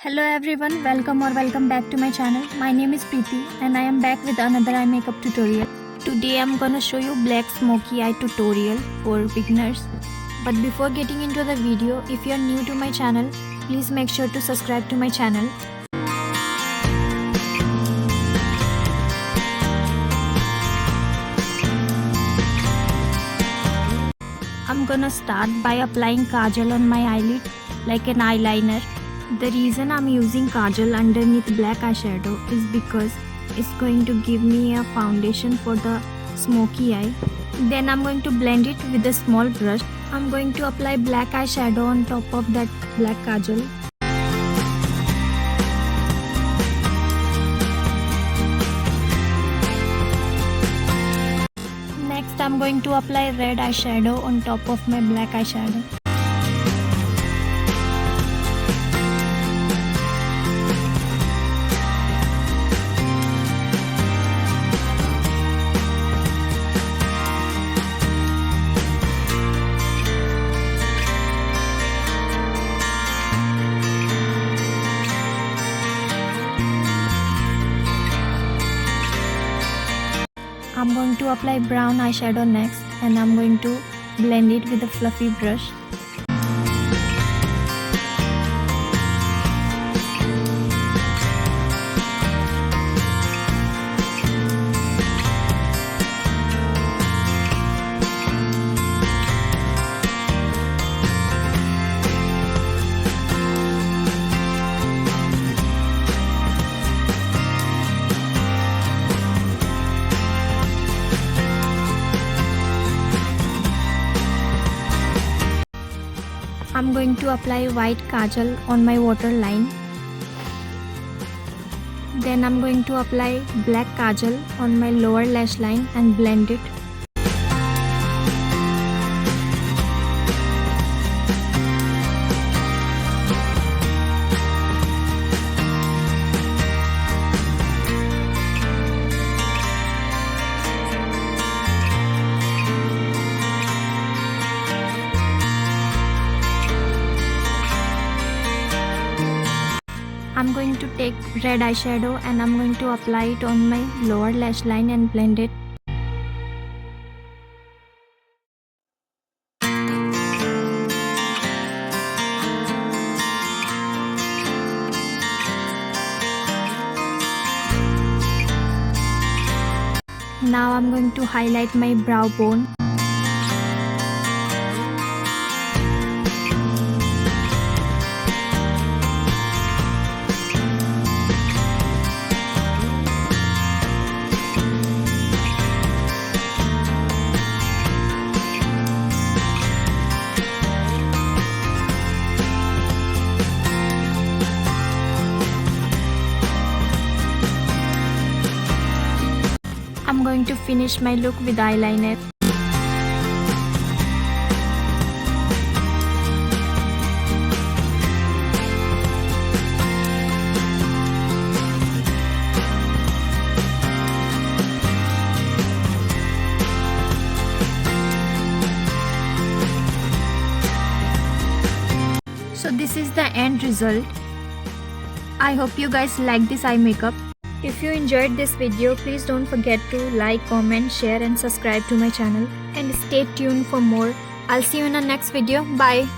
Hello everyone, welcome back to my channel. My name is Preeti and I am back with another eye makeup tutorial. Today I'm gonna show you black smoky eye tutorial for beginners. But before getting into the video, if you are new to my channel, please make sure to subscribe to my channel. I'm gonna start by applying kajal on my eyelid like an eyeliner. The reason I'm using kajal underneath black eyeshadow is because it's going to give me a foundation for the smoky eye. Then I'm going to blend it with a small brush. I'm going to apply black eyeshadow on top of that black kajal. Next I'm going to apply red eyeshadow on top of my black eyeshadow. I'm going to apply brown eyeshadow next and I'm going to blend it with a fluffy brush. I'm going to apply white kajal on my waterline. Then I'm going to apply black kajal on my lower lash line and blend it. I'm going to take red eyeshadow and I'm going to apply it on my lower lash line and blend it. Now I'm going to highlight my brow bone. I'm going to finish my look with eyeliner. So this is the end result. I hope you guys like this eye makeup. If you enjoyed this video, please don't forget to like, comment, share and subscribe to my channel. And stay tuned for more. I'll see you in the next video. Bye.